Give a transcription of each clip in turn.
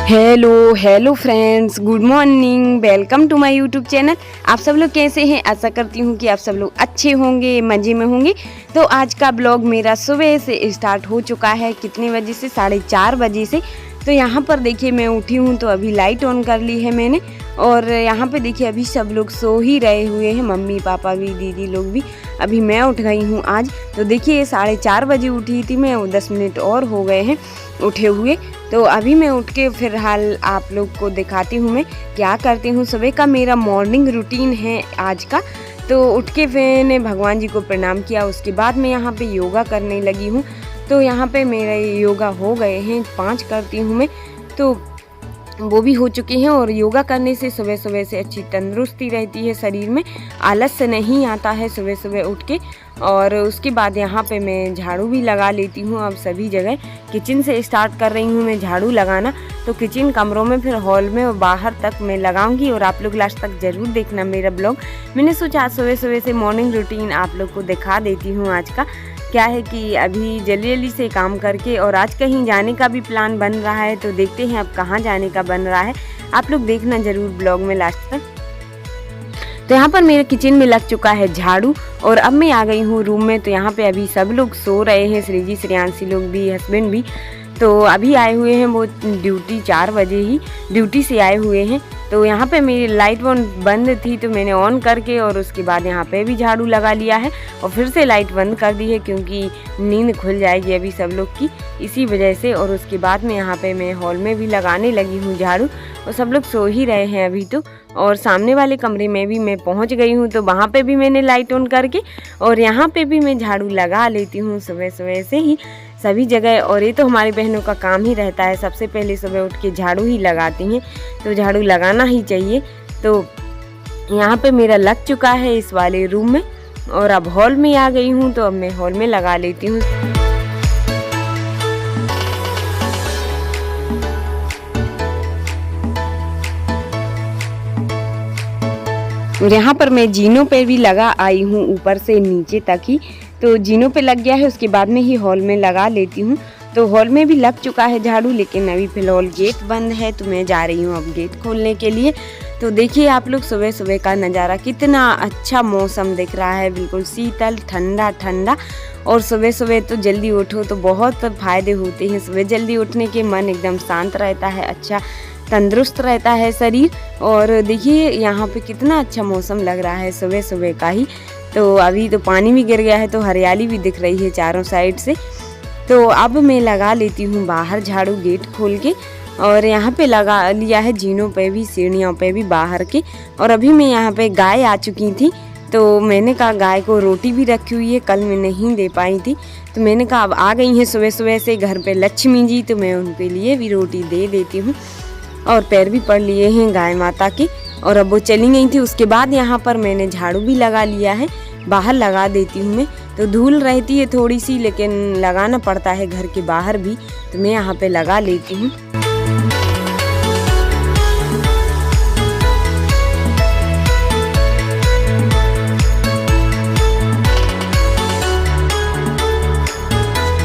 Hello friends, good morning. Welcome to my YouTube channel. आप सब लोग कैसे हैं? आशा करती हूँ कि आप सब लोग अच्छे होंगे, मज़े में होंगे। तो आज का ब्लॉग मेरा सुबह से स्टार्ट हो चुका है। कितने बजे से? 4:30 बजे से। तो यहाँ पर देखिए मैं उठी हूँ तो अभी लाइट ऑन कर ली है मैंने। और यहाँ पे देखिए अभी सब लोग सो ही रहे हुए हैं, मम्मी पापा भी, दीदी लोग भी। अभी मैं उठ गई हूँ आज। तो देखिए 4:30 बजे उठी थी मैं, 10 मिनट और हो गए हैं उठे हुए। तो अभी मैं उठ के फिलहाल आप लोग को दिखाती हूँ मैं क्या करती हूँ। सुबह का मेरा मॉर्निंग रूटीन है आज का। तो उठ के मैंने भगवान जी को प्रणाम किया, उसके बाद मैं यहाँ पे योगा करने लगी हूँ। तो यहाँ पे मेरे योगा हो गए हैं, 5 करती हूँ मैं, तो वो भी हो चुके हैं। और योगा करने से सुबह सुबह से अच्छी तंदुरुस्ती रहती है, शरीर में आलस से नहीं आता है सुबह सुबह उठ के। और उसके बाद यहाँ पे मैं झाड़ू भी लगा लेती हूँ। अब सभी जगह किचन से स्टार्ट कर रही हूँ मैं झाड़ू लगाना। तो किचन, कमरों में, फिर हॉल में और बाहर तक मैं लगाऊंगी। और आप लोग लास्ट तक ज़रूर देखना मेरा ब्लॉग। मैंने सोचा आज सुबह सुबह से मॉर्निंग रूटीन आप लोग को दिखा देती हूँ। आज का क्या है कि अभी जल्दी जल्दी से काम करके, और आज कहीं जाने का भी प्लान बन रहा है। तो देखते हैं अब कहाँ जाने का बन रहा है, आप लोग देखना ज़रूर ब्लॉग में लास्ट तक। तो यहाँ पर मेरे किचन में लग चुका है झाड़ू। और अब मैं आ गई हूँ रूम में। तो यहाँ पे अभी सब लोग सो रहे हैं, श्रीजी, श्रेयांशी लोग भी, हस्बैंड भी। तो अभी आए हुए हैं वो ड्यूटी, 4 बजे ही ड्यूटी से आए हुए हैं। तो यहाँ पे मेरी लाइट बंद थी तो मैंने ऑन करके, और उसके बाद यहाँ पे भी झाड़ू लगा लिया है। और फिर से लाइट बंद कर दी है क्योंकि नींद खुल जाएगी अभी सब लोग की, इसी वजह से। और उसके बाद में यहाँ पे मैं हॉल में भी लगाने लगी हूँ झाड़ू। और सब लोग सो ही रहे हैं अभी तो। और सामने वाले कमरे में भी मैं पहुँच गई हूँ, तो वहाँ पे भी मैंने लाइट ऑन करके और यहाँ पे भी मैं झाड़ू लगा लेती हूँ सुबह सुबह से ही सभी जगह। और ये तो हमारी बहनों का काम ही रहता है, सबसे पहले सुबह उठ के झाड़ू ही लगाती हैं। तो झाड़ू लगाना ही चाहिए। तो यहाँ पे मेरा लग चुका है इस वाले रूम में। और अब हॉल में आ गई हूँ, तो अब मैं हॉल में लगा लेती हूँ। और यहाँ पर मैं जीनों पे भी लगा आई हूँ, ऊपर से नीचे तक ही। तो जीनों पे लग गया है, उसके बाद में ही हॉल में लगा लेती हूँ। तो हॉल में भी लग चुका है झाड़ू, लेकिन अभी फिलहाल गेट बंद है तो मैं जा रही हूँ अब गेट खोलने के लिए। तो देखिए आप लोग सुबह सुबह का नज़ारा, कितना अच्छा मौसम दिख रहा है, बिल्कुल शीतल ठंडा ठंडा। और सुबह सुबह तो जल्दी उठो तो बहुत फ़ायदे होते हैं। सुबह जल्दी उठने के मन एकदम शांत रहता है, अच्छा तंदुरुस्त रहता है शरीर। और देखिए यहाँ पे कितना अच्छा मौसम लग रहा है सुबह सुबह का ही। तो अभी तो पानी भी गिर गया है, तो हरियाली भी दिख रही है चारों साइड से। तो अब मैं लगा लेती हूँ बाहर झाड़ू, गेट खोल के। और यहाँ पे लगा लिया है जीनों पे भी, सीढ़ियों पे भी, बाहर के। और अभी मैं यहाँ पे गाय आ चुकी थी, तो मैंने कहा गाय को रोटी भी रखी हुई है, कल मैं नहीं दे पाई थी। तो मैंने कहा अब आ गई हैं सुबह सुबह से घर पे लक्ष्मी जी, तो मैं उनके लिए भी रोटी दे देती हूँ। और पैर भी पड़ लिए हैं गाय माता के। और अब वो चली गई थी। उसके बाद यहाँ पर मैंने झाड़ू भी लगा लिया है, बाहर लगा देती हूँ मैं। तो धूल रहती है थोड़ी सी, लेकिन लगाना पड़ता है घर के बाहर भी, तो मैं यहाँ पे लगा लेती हूँ।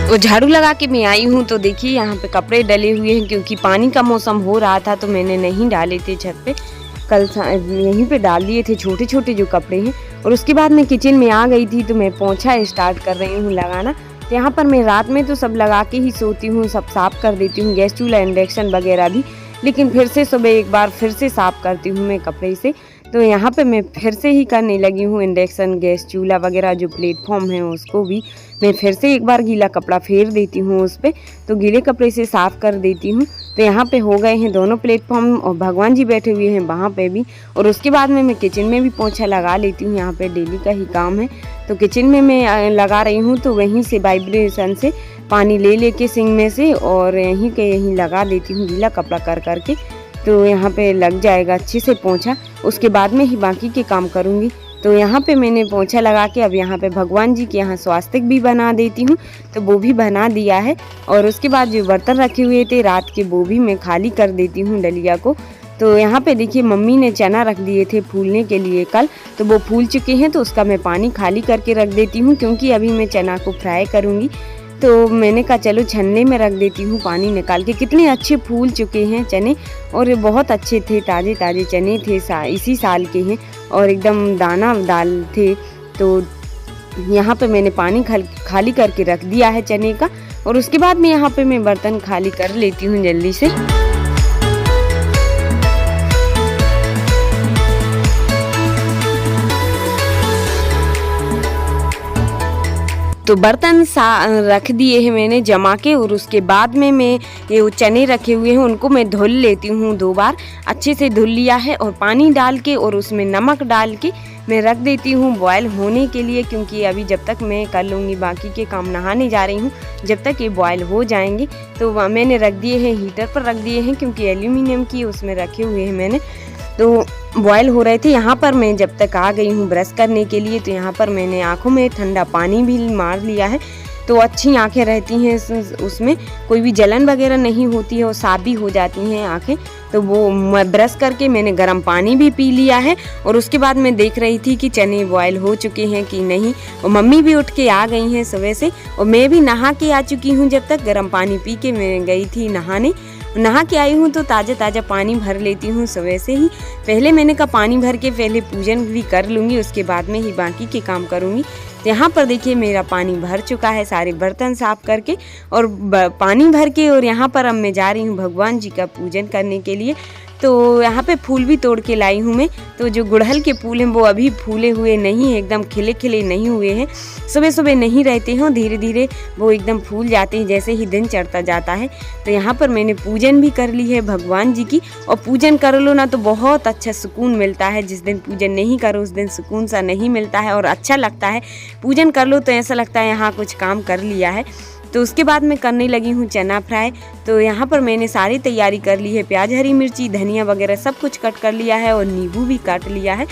तो झाड़ू लगा के मैं आई हूँ। तो देखिए यहाँ पे कपड़े डले हुए हैं, क्योंकि पानी का मौसम हो रहा था तो मैंने नहीं डाले थे छत पे, कल यहीं पे डाल दिए थे छोटे छोटे जो कपड़े हैं। और उसके बाद मैं किचन में आ गई थी, तो मैं पोंछा स्टार्ट कर रही हूँ लगाना। तो यहाँ पर मैं रात में तो सब लगा के ही सोती हूँ, सब साफ़ कर देती हूँ, गैस चूल्हा, इंडक्शन वगैरह भी। लेकिन फिर से सुबह एक बार फिर से साफ़ करती हूँ मैं कपड़े से। तो यहाँ पे मैं फिर से ही करने लगी हूँ इंडक्शन, गैस चूल्हा वगैरह जो प्लेटफॉर्म है उसको भी मैं फिर से एक बार गीला कपड़ा फेर देती हूँ उस पर। तो गीले कपड़े से साफ़ कर देती हूँ। तो यहाँ पे हो गए हैं दोनों प्लेटफॉर्म, और भगवान जी बैठे हुए हैं वहाँ पे भी। और उसके बाद में मैं किचन में भी पोंछा लगा लेती हूँ, यहाँ पे डेली का ही काम है। तो किचन में मैं लगा रही हूँ, तो वहीं से वाइब्रेशन से पानी ले लेके सिंक में से, और यहीं के यहीं लगा देती हूँ गीला कपड़ा कर करके। तो यहाँ पे लग जाएगा अच्छे से पोंछा, उसके बाद में ही बाकी के काम करूँगी। तो यहाँ पे मैंने पोंछा लगा के अब यहाँ पे भगवान जी के यहाँ स्वास्तिक भी बना देती हूँ, तो वो भी बना दिया है। और उसके बाद जो बर्तन रखे हुए थे रात के, वो भी मैं खाली कर देती हूँ डलिया को। तो यहाँ पे देखिए मम्मी ने चना रख दिए थे फूलने के लिए कल, तो वो फूल चुके हैं। तो उसका मैं पानी खाली करके रख देती हूँ, क्योंकि अभी मैं चना को फ्राई करूँगी। तो मैंने कहा चलो छन्ने में रख देती हूँ पानी निकाल के। कितने अच्छे फूल चुके हैं चने, और बहुत अच्छे थे, ताज़े ताज़े चने थे, इसी साल के हैं और एकदम दाना दाल थे। तो यहाँ पे मैंने पानी खाली करके रख दिया है चने का, और उसके बाद में यहाँ पे मैं बर्तन खाली कर लेती हूँ जल्दी से। तो बर्तन रख दिए हैं मैंने जमा के, और उसके बाद में मैं ये चने रखे हुए हैं उनको मैं धुल लेती हूँ 2 बार। अच्छे से धुल लिया है और पानी डाल के और उसमें नमक डाल के मैं रख देती हूँ बॉयल होने के लिए, क्योंकि अभी जब तक मैं कर लूँगी बाकी के काम, नहाने जा रही हूँ, जब तक ये बॉयल हो जाएंगे। तो मैंने रख दिए हैं, हीटर पर रख दिए हैं, क्योंकि एल्यूमिनियम की उसमें रखे हुए हैं मैंने। तो बॉयल हो रहे थे। यहाँ पर मैं जब तक आ गई हूँ ब्रश करने के लिए, तो यहाँ पर मैंने आँखों में ठंडा पानी भी मार लिया है, तो अच्छी आंखें रहती हैं, उसमें कोई भी जलन वगैरह नहीं होती है और साफ भी हो जाती हैं आंखें। तो वो ब्रश करके मैंने गर्म पानी भी पी लिया है, और उसके बाद मैं देख रही थी कि चने बॉयल हो चुके हैं कि नहीं। और मम्मी भी उठ के आ गई हैं सुबह से, और मैं भी नहा के आ चुकी हूँ। जब तक गर्म पानी पी के मैं गई थी नहाने, नहा के आई हूँ तो ताज़ा ताज़ा पानी भर लेती हूँ सुबह से ही। पहले मैंने कहा पानी भर के पहले पूजन भी कर लूँगी, उसके बाद में ही बाकी के काम करूँगी। तो यहाँ पर देखिए मेरा पानी भर चुका है, सारे बर्तन साफ करके और पानी भर के, और यहाँ पर अब मैं जा रही हूँ भगवान जी का पूजन करने के लिए। तो यहाँ पे फूल भी तोड़ के लाई हूँ मैं। तो जो गुड़हल के फूल हैं वो अभी फूले हुए नहीं हैं, एकदम खिले खिले नहीं हुए हैं, सुबह सुबह नहीं रहते हैं, धीरे धीरे वो एकदम फूल जाते हैं जैसे ही दिन चढ़ता जाता है। तो यहाँ पर मैंने पूजन भी कर ली है भगवान जी की, और पूजन कर लो ना तो बहुत अच्छा सुकून मिलता है। जिस दिन पूजन नहीं करो उस दिन सुकून सा नहीं मिलता है और अच्छा लगता है। पूजन कर लो तो ऐसा लगता है यहाँ कुछ काम कर लिया है। तो उसके बाद मैं करने लगी हूँ चना फ्राई। तो यहाँ पर मैंने सारी तैयारी कर ली है, प्याज, हरी मिर्ची, धनिया वगैरह सब कुछ कट कर लिया है, और नींबू भी काट लिया है।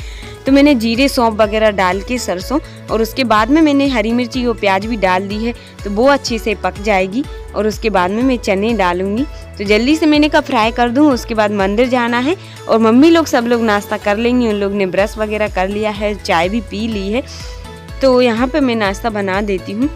तो मैंने जीरे, सौंफ वगैरह डाल के, सरसों, और उसके बाद में मैंने हरी मिर्ची और प्याज भी डाल दी है, तो वो अच्छे से पक जाएगी। और उसके बाद में मैं चने डालूंगी। तो जल्दी से मैंने कहा फ्राई कर दूँ, उसके बाद मंदिर जाना है, और मम्मी लोग सब लोग नाश्ता कर लेंगे। उन लोग ने ब्रश वगैरह कर लिया है, चाय भी पी ली है। तो यहाँ पर मैं नाश्ता बना देती हूँ।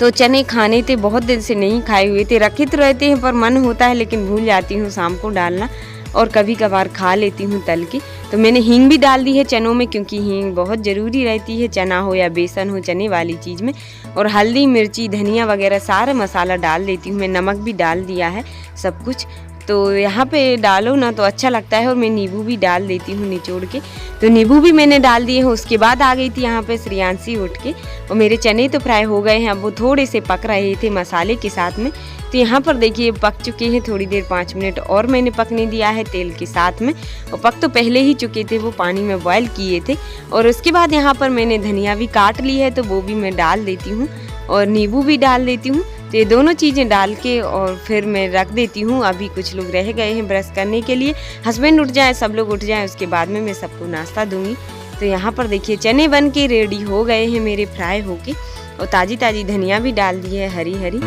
तो चने खाने थे, बहुत दिन से नहीं खाए हुए थे, रखे तो रहते हैं पर मन होता है, लेकिन भूल जाती हूँ शाम को डालना, और कभी कभार खा लेती हूँ तल के। तो मैंने हींग भी डाल दी है चनों में, क्योंकि हींग बहुत ज़रूरी रहती है, चना हो या बेसन हो, चने वाली चीज़ में। और हल्दी, मिर्ची, धनिया वगैरह सारा मसाला डाल देती हूँ मैं, नमक भी डाल दिया है सब कुछ। तो यहाँ पे डालो ना तो अच्छा लगता है। और मैं नींबू भी डाल देती हूँ निचोड़ के, तो नींबू भी मैंने डाल दिए हैं। उसके बाद आ गई थी यहाँ पे श्रेयांशी उठ के, और मेरे चने तो फ्राई हो गए हैं, अब वो थोड़े से पक रहे थे मसाले के साथ में। तो यहाँ पर देखिए पक चुके हैं, थोड़ी देर 5 मिनट और मैंने पकने दिया है तेल के साथ में, और पक तो पहले ही चुके थे, वो पानी में बॉयल किए थे। और उसके बाद यहाँ पर मैंने धनिया भी काट ली है, तो वो भी मैं डाल देती हूँ, और नींबू भी डाल देती हूँ। तो ये दोनों चीज़ें डाल के और फिर मैं रख देती हूँ। अभी कुछ लोग रह गए हैं ब्रश करने के लिए, हस्बैंड उठ जाए, सब लोग उठ जाएं, उसके बाद में मैं सबको नाश्ता दूंगी। तो यहाँ पर देखिए चने बन के रेडी हो गए हैं मेरे फ्राई होके, और ताज़ी ताज़ी धनिया भी डाल दी है, हरी हरी।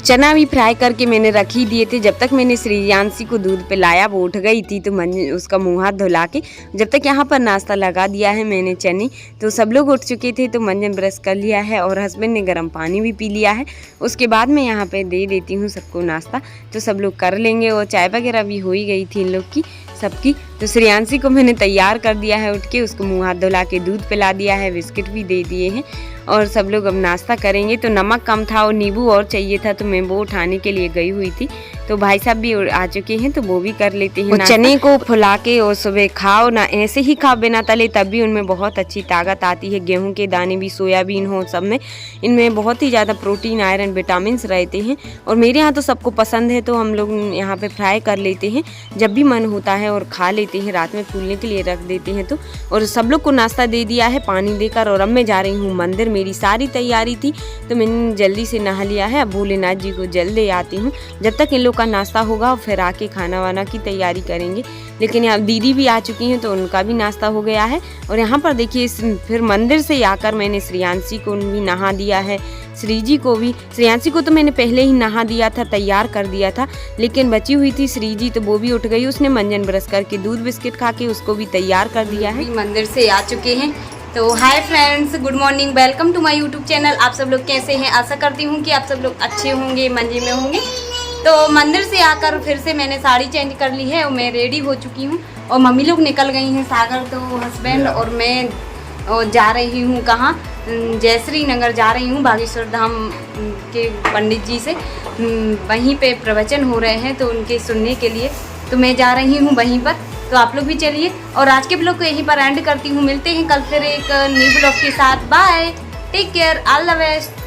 चना भी फ्राई करके मैंने रख ही दिए थे। जब तक मैंने श्रेयांशी को दूध पिलाया, वो उठ गई थी, तो उसका मुंह हाथ धुला के जब तक यहाँ पर नाश्ता लगा दिया है मैंने चने। तो सब लोग उठ चुके थे, तो मंजन ब्रश कर लिया है, और हस्बैंड ने गर्म पानी भी पी लिया है। उसके बाद मैं यहाँ पे दे देती हूँ सबको नाश्ता, तो सब लोग कर लेंगे। और चाय वगैरह भी हो ही गई थी इन लोग की सबकी। तो श्रेयांशी को मैंने तैयार कर दिया है उठ के, उसको मुँह हाथ धुला के दूध पिला दिया है, बिस्किट भी दे दिए हैं, और सब लोग अब नाश्ता करेंगे। तो नमक कम था और नींबू और चाहिए था, तो मैं वो उठाने के लिए गई हुई थी। तो भाई साहब भी आ चुके हैं, तो वो भी कर लेते हैं। चने को फुला के और सुबह खाओ ना, ऐसे ही खाओ बिना तले, तब भी उनमें बहुत अच्छी ताकत आती है। गेहूं के दाने भी, सोयाबीन हो, सब में इनमें बहुत ही ज़्यादा प्रोटीन, आयरन, विटामिन रहते हैं। और मेरे यहाँ तो सबको पसंद है, तो हम लोग यहाँ पे फ्राई कर लेते हैं जब भी मन होता है, और खा लेते हैं, रात में फूलने के लिए रख देते हैं। तो और सब लोग को नाश्ता दे दिया है पानी देकर, और अब मैं जा रही हूँ मंदिर। मेरी सारी तैयारी थी, तो मैंने जल्दी से नहा लिया है। अब भोलेनाथ जी को जल दे आती हूँ, जब तक इन लोग सबका नाश्ता होगा और फिर आके खाना वाना की तैयारी करेंगे। लेकिन यहाँ दीदी भी आ चुकी हैं तो उनका भी नाश्ता हो गया है। और यहाँ पर देखिए फिर मंदिर से आकर मैंने श्रेयांशी को भी नहा दिया है, श्रीजी को भी। श्रेयांशी को तो मैंने पहले ही नहा दिया था, तैयार कर दिया था, लेकिन बची हुई थी श्रीजी तो वो भी उठ गई। उसने मंजन ब्रश करके दूध बिस्किट खा के उसको भी तैयार कर दिया है। मंदिर से आ चुके हैं। तो hi friends, good morning, welcome to my YouTube channel. आप सब लोग कैसे हैं? आशा करती हूँ कि आप सब लोग अच्छे होंगे, मजे में होंगे। तो मंदिर से आकर फिर से मैंने साड़ी चेंज कर ली है और मैं रेडी हो चुकी हूँ। और मम्मी लोग निकल गई हैं, सागर तो हस्बैंड और मैं जा रही हूँ कहाँ, जयश्री नगर जा रही हूँ बागेश्वर धाम के पंडित जी से। वहीं पे प्रवचन हो रहे हैं तो उनके सुनने के लिए तो मैं जा रही हूँ वहीं पर। तो आप लोग भी चलिए और आज के ब्लॉग को यहीं पर एंड करती हूँ। मिलते हैं कल फिर एक न्यू ब्लॉग के साथ। Bye, take care, all the best.